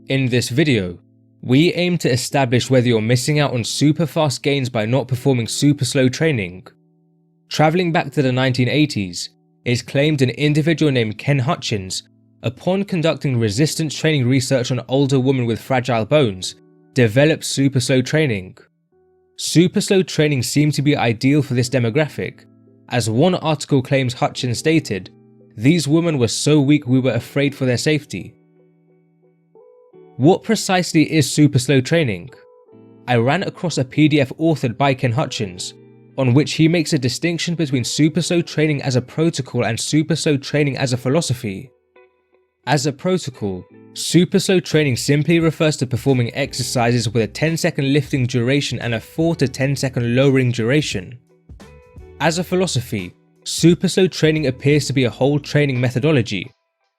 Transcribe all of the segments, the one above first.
In this video, we aim to establish whether you're missing out on super fast gains by not performing super slow training. Travelling back to the 1980s, it's claimed an individual named Ken Hutchins, upon conducting resistance training research on older women with fragile bones, developed super slow training. Super slow training seemed to be ideal for this demographic. As one article claims, Hutchins stated, "These women were so weak we were afraid for their safety." What precisely is super slow training? I ran across a PDF authored by Ken Hutchins, on which he makes a distinction between super slow training as a protocol and super slow training as a philosophy. As a protocol, super slow training simply refers to performing exercises with a 10-second lifting duration and a 4 to 10-second lowering duration. As a philosophy, super slow training appears to be a whole training methodology.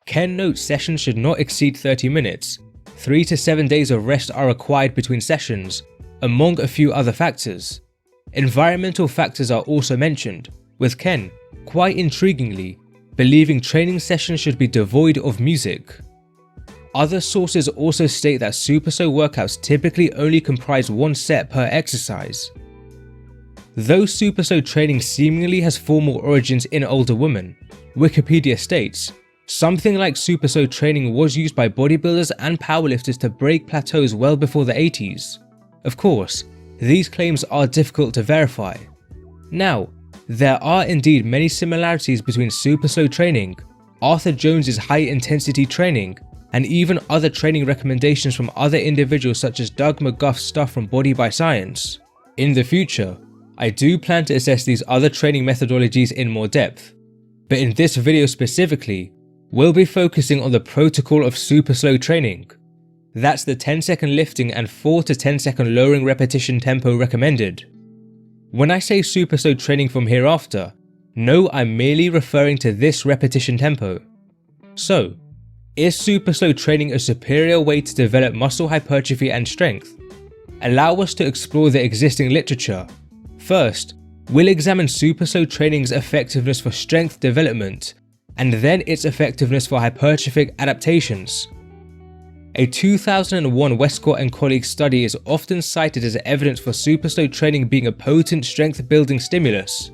Ken notes sessions should not exceed 30 minutes. 3 to 7 days of rest are required between sessions, among a few other factors. Environmental factors are also mentioned, with Ken, quite intriguingly, believing training sessions should be devoid of music. Other sources also state that super slow workouts typically only comprise one set per exercise. Though super slow training seemingly has formal origins in older women, Wikipedia states, something like super slow training was used by bodybuilders and powerlifters to break plateaus well before the 80s. Of course, these claims are difficult to verify. Now, there are indeed many similarities between super slow training, Arthur Jones's high intensity training, and even other training recommendations from other individuals such as Doug McGuff's stuff from Body by Science. In the future, I do plan to assess these other training methodologies in more depth, but in this video specifically, we'll be focusing on the protocol of super slow training. That's the 10-second lifting and 4 to 10-second lowering repetition tempo recommended. When I say super slow training from hereafter, no, I'm merely referring to this repetition tempo. So, is super slow training a superior way to develop muscle hypertrophy and strength? Allow us to explore the existing literature. First, we'll examine super slow training's effectiveness for strength development, and then its effectiveness for hypertrophic adaptations. A 2001 Westcott and colleagues study is often cited as evidence for super slow training being a potent strength building stimulus.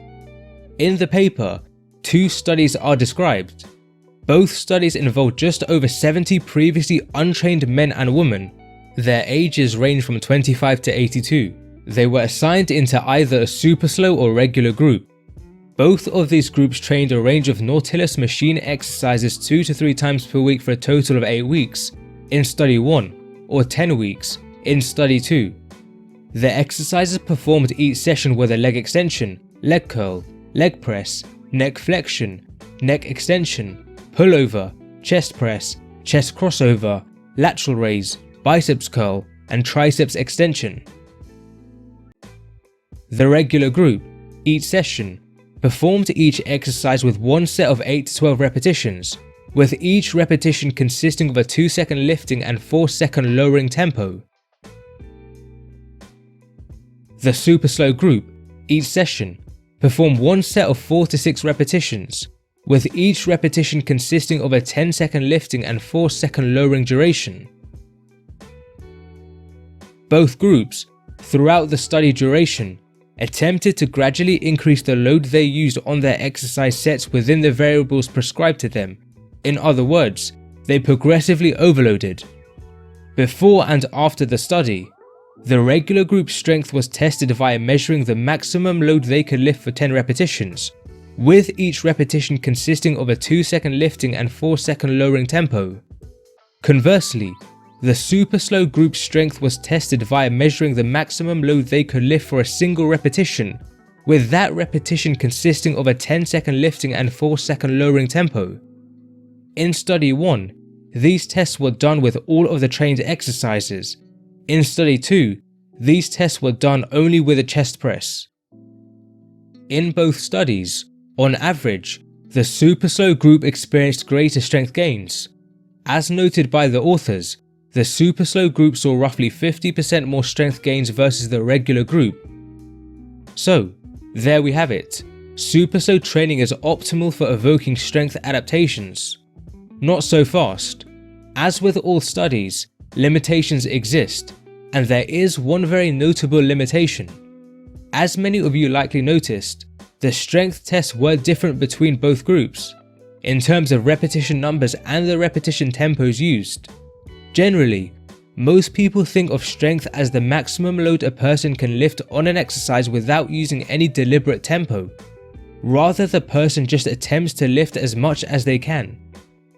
In the paper, 2 studies are described. Both studies involved just over 70 previously untrained men and women. Their ages range from 25 to 82. They were assigned into either a super slow or regular group. Both of these groups trained a range of Nautilus machine exercises 2 to 3 times per week for a total of 8 weeks in study 1, or 10 weeks in study 2. The exercises performed each session were the leg extension, leg curl, leg press, neck flexion, neck extension, pullover, chest press, chest crossover, lateral raise, biceps curl, and triceps extension. The regular group, each session, performed each exercise with one set of 8 to 12 repetitions, with each repetition consisting of a 2-second lifting and 4-second lowering tempo. The super slow group, each session, performed one set of 4 to 6 repetitions, with each repetition consisting of a 10-second lifting and 4-second lowering duration. Both groups, throughout the study duration, attempted to gradually increase the load they used on their exercise sets within the variables prescribed to them. In other words, they progressively overloaded. Before and after the study, the regular group strength was tested via measuring the maximum load they could lift for 10 repetitions, with each repetition consisting of a 2-second lifting and 4-second lowering tempo. Conversely, the super slow group strength was tested via measuring the maximum load they could lift for a single repetition, with that repetition consisting of a 10-second lifting and 4-second lowering tempo. In study 1, these tests were done with all of the trained exercises. In study 2, these tests were done only with a chest press. In both studies, on average, the super slow group experienced greater strength gains. As noted by the authors, the super slow group saw roughly 50% more strength gains versus the regular group. So, there we have it. Super slow training is optimal for evoking strength adaptations. Not so fast. As with all studies, limitations exist, and there is one very notable limitation. As many of you likely noticed, the strength tests were different between both groups, in terms of repetition numbers and the repetition tempos used. Generally, most people think of strength as the maximum load a person can lift on an exercise without using any deliberate tempo. Rather, the person just attempts to lift as much as they can.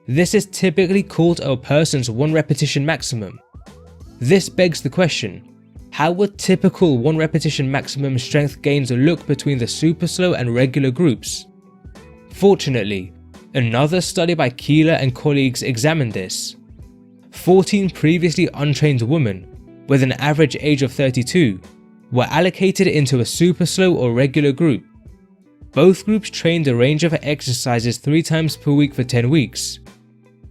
This is typically called a person's 1 repetition maximum. This begs the question, how would typical 1 repetition maximum strength gains look between the SuperSlow and regular groups? Fortunately, another study by Keeler and colleagues examined this. 14 previously untrained women, with an average age of 32, were allocated into a SuperSlow or regular group. Both groups trained a range of exercises 3 times per week for 10 weeks.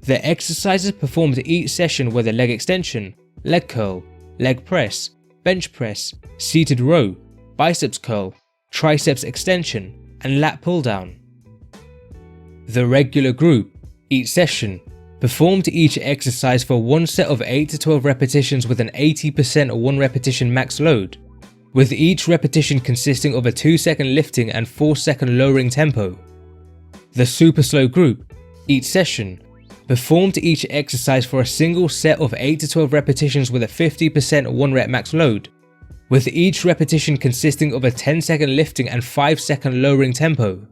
The exercises performed each session were the leg extension, leg curl, leg press, bench press, seated row, biceps curl, triceps extension, and lat pull down. The regular group, each session, performed each exercise for one set of 8 to 12 repetitions with an 80% 1 repetition max load, with each repetition consisting of a 2-second lifting and 4-second lowering tempo. The SuperSlow group, each session, performed each exercise for a single set of 8 to 12 repetitions with a 50% 1 rep max load, with each repetition consisting of a 10-second lifting and 5-second lowering tempo.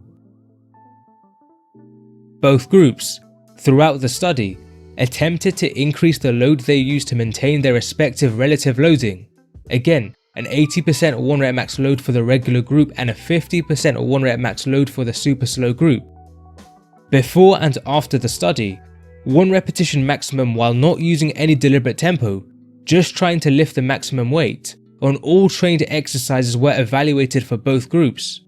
Both groups, throughout the study, attempted to increase the load they used to maintain their respective relative loading. Again, an 80% 1 rep max load for the regular group and a 50% 1 rep max load for the SuperSlow group. Before and after the study, 1 repetition maximum while not using any deliberate tempo, just trying to lift the maximum weight, on all trained exercises were evaluated for both groups.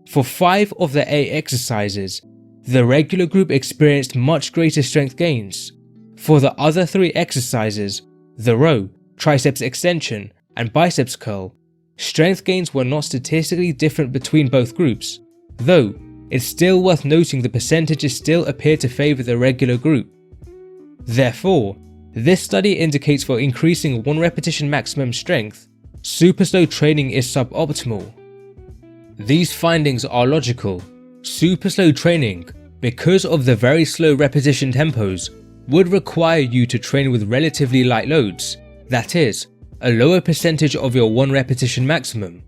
For 5 of the 8 exercises, the regular group experienced much greater strength gains. For the other 3 exercises, the row, triceps extension, and biceps curl, strength gains were not statistically different between both groups, though it's still worth noting the percentages still appear to favour the regular group. Therefore, this study indicates for increasing 1 repetition maximum strength, SuperSlow training is suboptimal. These findings are logical. SuperSlow training, because of the very slow repetition tempos, would require you to train with relatively light loads, that is, a lower percentage of your 1 repetition maximum.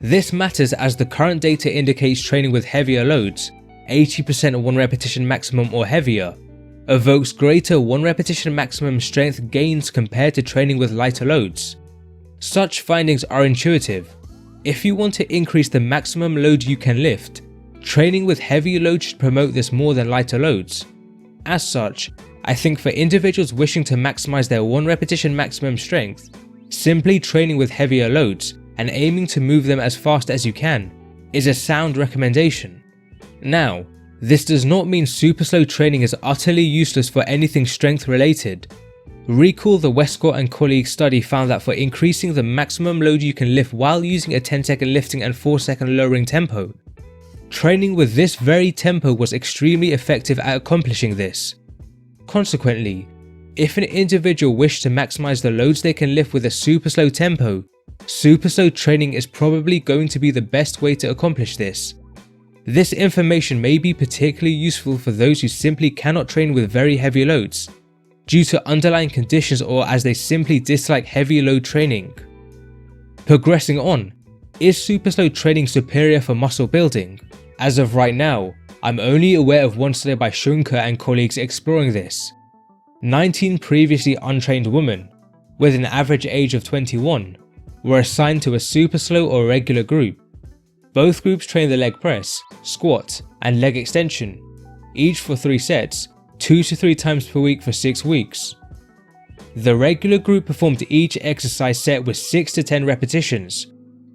This matters as the current data indicates training with heavier loads, 80% 1 repetition maximum or heavier, evokes greater 1 repetition maximum strength gains compared to training with lighter loads. Such findings are intuitive. If you want to increase the maximum load you can lift, training with heavy loads should promote this more than lighter loads. As such, I think for individuals wishing to maximize their 1 repetition maximum strength, simply training with heavier loads and aiming to move them as fast as you can is a sound recommendation. Now, this does not mean SuperSlow training is utterly useless for anything strength related. Recall the Westcott and colleagues study found that for increasing the maximum load you can lift while using a 10-second lifting and 4-second lowering tempo, training with this very tempo was extremely effective at accomplishing this. Consequently, if an individual wished to maximize the loads they can lift with a SuperSlow tempo, SuperSlow training is probably going to be the best way to accomplish this. This information may be particularly useful for those who simply cannot train with very heavy loads, due to underlying conditions or as they simply dislike heavy load training. Progressing on, is SuperSlow training superior for muscle building? As of right now, I'm only aware of one study by Shunker and colleagues exploring this. 19 previously untrained women, with an average age of 21, were assigned to a SuperSlow or regular group. Both groups trained the leg press, squat, and leg extension, each for 3 sets, 2 to 3 times per week for 6 weeks. The regular group performed each exercise set with 6 to 10 repetitions,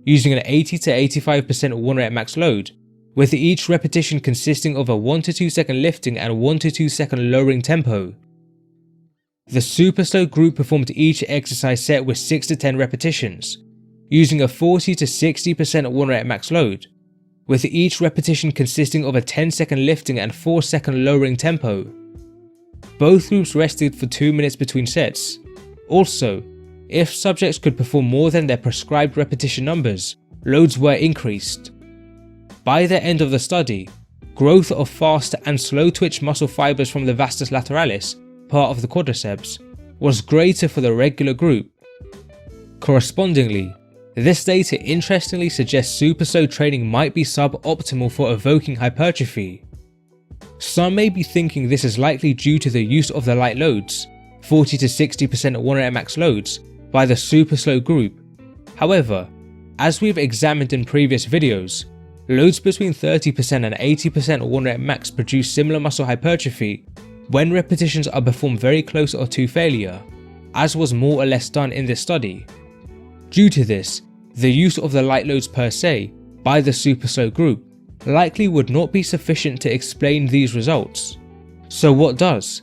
using an 80 to 85% 1 rep max load, with each repetition consisting of a 1 to 2 second lifting and 1 to 2 second lowering tempo. The SuperSlow group performed each exercise set with 6 to 10 repetitions, using a 40 to 60% 1 rep max load, with each repetition consisting of a 10-second lifting and 4-second lowering tempo. Both groups rested for 2 minutes between sets. Also, if subjects could perform more than their prescribed repetition numbers, loads were increased. By the end of the study, growth of fast and slow twitch muscle fibers from the vastus lateralis, part of the quadriceps, was greater for the regular group. Correspondingly, this data interestingly suggests SuperSlow training might be suboptimal for evoking hypertrophy. Some may be thinking this is likely due to the use of the light loads, 40 to 60% 1 rep max loads, by the SuperSlow group. However, as we've examined in previous videos, loads between 30% and 80% 1 rep max produce similar muscle hypertrophy when repetitions are performed very close to failure, as was more or less done in this study. Due to this, the use of the light loads per se by the SuperSlow group likely would not be sufficient to explain these results. So what does?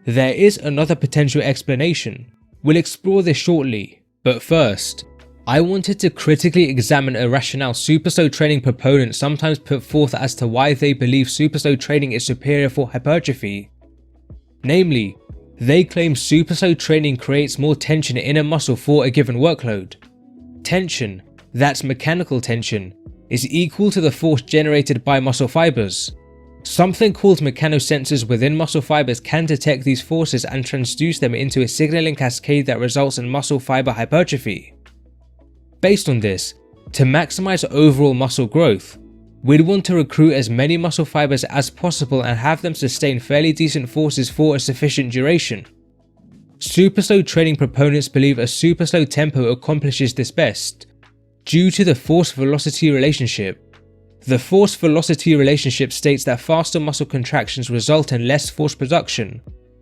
There is another potential explanation. We'll explore this shortly, but first, I wanted to critically examine a rationale SuperSlow training proponents sometimes put forth as to why they believe SuperSlow training is superior for hypertrophy. Namely, they claim SuperSlow training creates more tension in a muscle for a given workload. Tension, that's mechanical tension, is equal to the force generated by muscle fibers. Something called mechanosensors within muscle fibers can detect these forces and transduce them into a signaling cascade that results in muscle fiber hypertrophy. Based on this, to maximize overall muscle growth, we'd want to recruit as many muscle fibers as possible and have them sustain fairly decent forces for a sufficient duration. SuperSlow training proponents believe a SuperSlow tempo accomplishes this best, due to the force-velocity relationship. The force-velocity relationship states that faster muscle contractions result in less force production,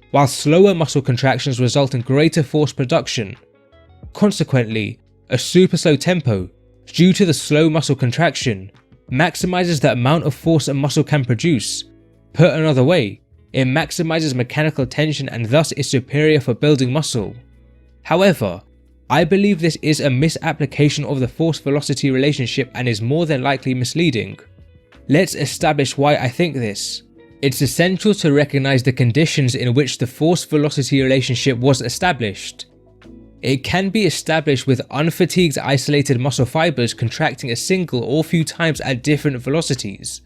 while slower muscle contractions result in greater force production. Consequently, a SuperSlow tempo, due to the slow muscle contraction, maximizes the amount of force a muscle can produce. Put another way, it maximizes mechanical tension and thus is superior for building muscle. However, I believe this is a misapplication of the force-velocity relationship and is more than likely misleading. Let's establish why I think this. It's essential to recognize the conditions in which the force-velocity relationship was established. It can be established with unfatigued isolated muscle fibers contracting a single or few times at different velocities.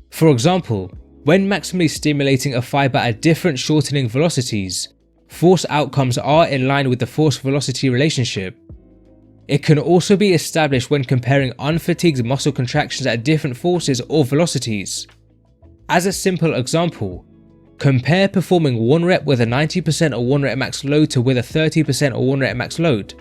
For example, when maximally stimulating a fiber at different shortening velocities, force outcomes are in line with the force-velocity relationship. It can also be established when comparing unfatigued muscle contractions at different forces or velocities. As a simple example, compare performing 1 rep with a 90% or 1 rep max load to with a 30% or 1 rep max load.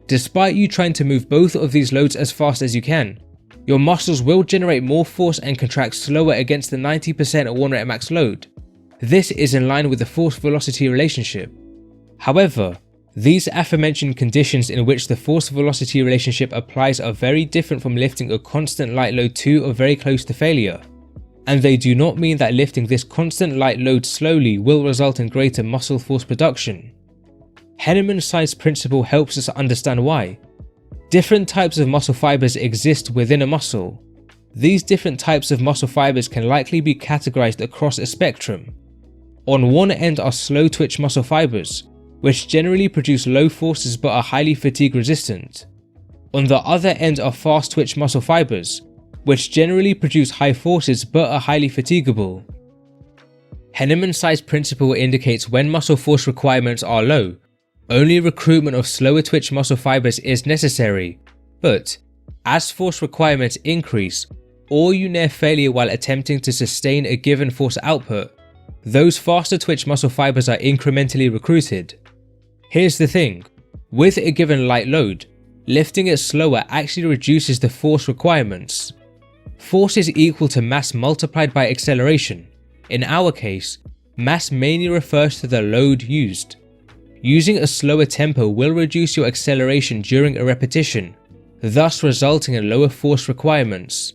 Despite you trying to move both of these loads as fast as you can, your muscles will generate more force and contract slower against the 90% or 1 rep max load. This is in line with the force-velocity relationship. However, these aforementioned conditions in which the force-velocity relationship applies are very different from lifting a constant light load to or very close to failure, and they do not mean that lifting this constant light load slowly will result in greater muscle force production. Henneman's size principle helps us understand why. Different types of muscle fibers exist within a muscle. These different types of muscle fibers can likely be categorized across a spectrum. On one end are slow twitch muscle fibers, which generally produce low forces but are highly fatigue resistant. On the other end are fast twitch muscle fibers, which generally produce high forces but are highly fatigable. Henneman's size principle indicates when muscle force requirements are low, only recruitment of slower twitch muscle fibers is necessary, but as force requirements increase, or you near failure while attempting to sustain a given force output, those faster twitch muscle fibers are incrementally recruited. Here's the thing, with a given light load, lifting it slower actually reduces the force requirements. Force is equal to mass multiplied by acceleration. In our case, mass mainly refers to the load used. Using a slower tempo will reduce your acceleration during a repetition, thus resulting in lower force requirements.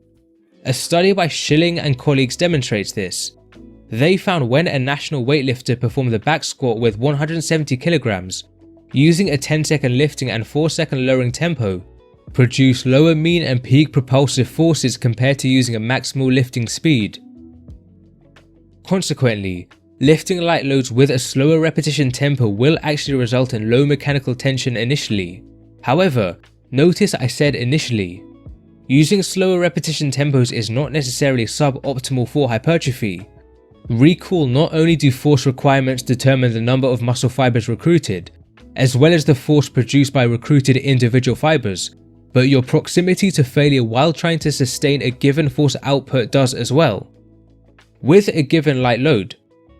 A study by Schilling and colleagues demonstrates this. They found when a national weightlifter performed the back squat with 170 kilograms, using a 10-second lifting and 4-second lowering tempo, produced lower mean and peak propulsive forces compared to using a maximal lifting speed. Consequently, Lifting light loads with a slower repetition tempo will actually result in low mechanical tension initially. However, notice I said initially. Using slower repetition tempos is not necessarily suboptimal for hypertrophy. Recall, not only do force requirements determine the number of muscle fibers recruited, as well as the force produced by recruited individual fibers, but your proximity to failure while trying to sustain a given force output does as well. With a given light load,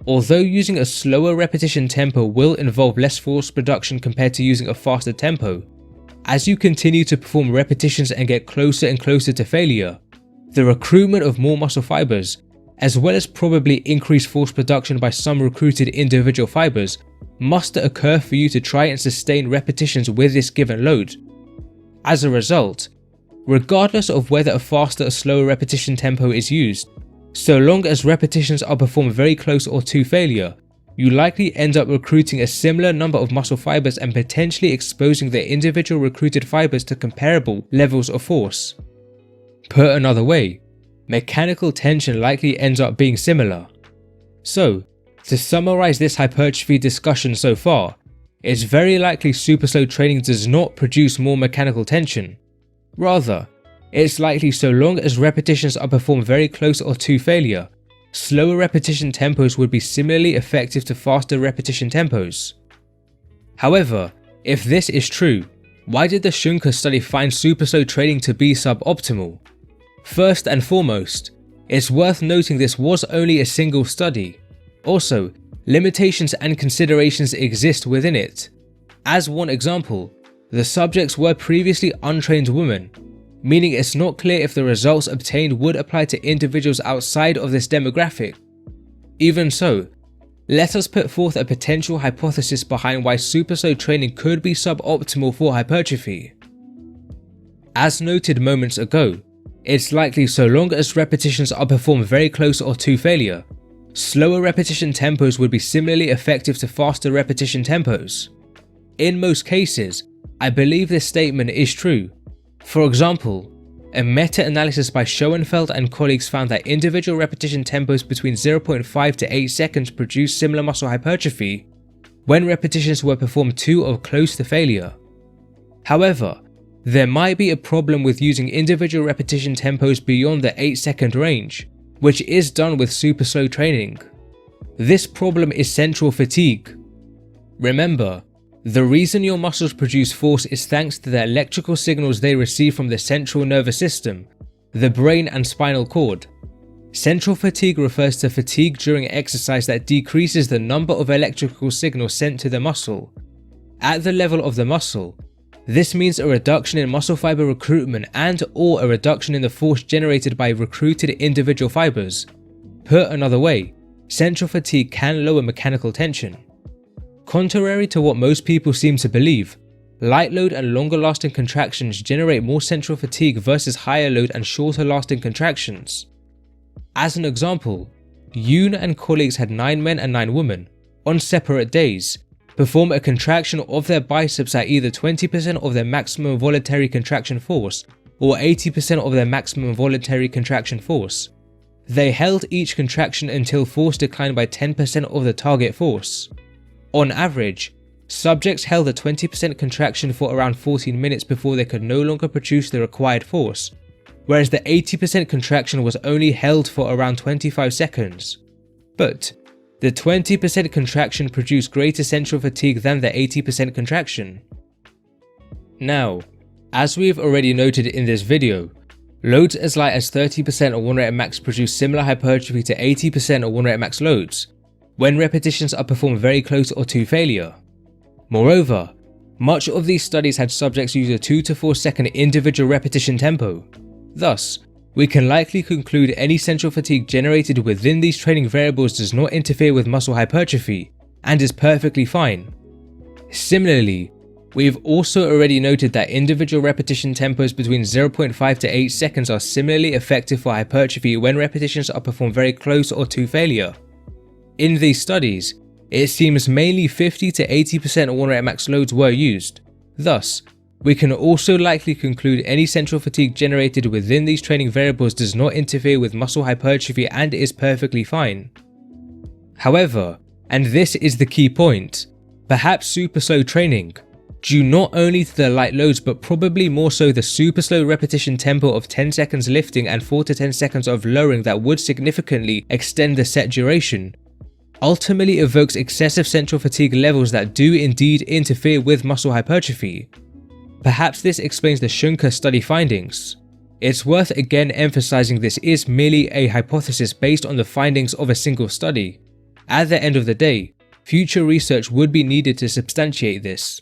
although using a slower repetition tempo will involve less force production compared to using a faster tempo, as you continue to perform repetitions and get closer and closer to failure, the recruitment of more muscle fibers, as well as probably increased force production by some recruited individual fibers, must occur for you to try and sustain repetitions with this given load. As a result, regardless of whether a faster or slower repetition tempo is used, so long as repetitions are performed very close or to failure, you likely end up recruiting a similar number of muscle fibers and potentially exposing the individual recruited fibers to comparable levels of force. Put another way, mechanical tension likely ends up being similar. So, to summarize this hypertrophy discussion so far, it's very likely super slow training does not produce more mechanical tension. Rather, it's likely so long as repetitions are performed very close or to failure, slower repetition tempos would be similarly effective to faster repetition tempos. However, if this is true, why did the Shunker study find super slow training to be suboptimal? First and foremost, it's worth noting this was only a single study. Also, limitations and considerations exist within it. As one example, the subjects were previously untrained women, meaning it's not clear if the results obtained would apply to individuals outside of this demographic. Even so, let us put forth a potential hypothesis behind why super slow training could be suboptimal for hypertrophy. As noted moments ago, it's likely so long as repetitions are performed very close or to failure, slower repetition tempos would be similarly effective to faster repetition tempos. In most cases, I believe this statement is true. For example, a meta-analysis by Schoenfeld and colleagues found that individual repetition tempos between 0.5 to 8 seconds produced similar muscle hypertrophy when repetitions were performed to or close to failure. However, there might be a problem with using individual repetition tempos beyond the 8-second range, which is done with super slow training. This problem is central fatigue. Remember, the reason your muscles produce force is thanks to the electrical signals they receive from the central nervous system, the brain and spinal cord. Central fatigue refers to fatigue during exercise that decreases the number of electrical signals sent to the muscle. At the level of the muscle, this means a reduction in muscle fiber recruitment and/or a reduction in the force generated by recruited individual fibers. Put another way, central fatigue can lower mechanical tension. Contrary to what most people seem to believe, light load and longer lasting contractions generate more central fatigue versus higher load and shorter lasting contractions. As an example, Yoon and colleagues had 9 men and 9 women, on separate days, perform a contraction of their biceps at either 20% of their maximum voluntary contraction force or 80% of their maximum voluntary contraction force. They held each contraction until force declined by 10% of the target force. On average, subjects held a 20% contraction for around 14 minutes before they could no longer produce the required force, whereas the 80% contraction was only held for around 25 seconds. But the 20% contraction produced greater central fatigue than the 80% contraction. Now, as we've already noted in this video, loads as light as 30% or 1 rep max produce similar hypertrophy to 80% or 1 rep max loads, when repetitions are performed very close or to failure. Moreover, much of these studies had subjects use a 2 to 4 second individual repetition tempo. Thus, we can likely conclude any central fatigue generated within these training variables does not interfere with muscle hypertrophy and is perfectly fine. Similarly, we've also already noted that individual repetition tempos between 0.5 to 8 seconds are similarly effective for hypertrophy when repetitions are performed very close or to failure. In these studies, it seems mainly 50 to 80% 1 rep max loads were used. Thus, we can also likely conclude any central fatigue generated within these training variables does not interfere with muscle hypertrophy and is perfectly fine. However, and this is the key point, perhaps super slow training, due not only to the light loads but probably more so the super slow repetition tempo of 10 seconds lifting and 4 to 10 seconds of lowering that would significantly extend the set duration, ultimately evokes excessive central fatigue levels that do indeed interfere with muscle hypertrophy. Perhaps this explains the Schunker study findings. It's worth again emphasizing this is merely a hypothesis based on the findings of a single study. At the end of the day, future research would be needed to substantiate this.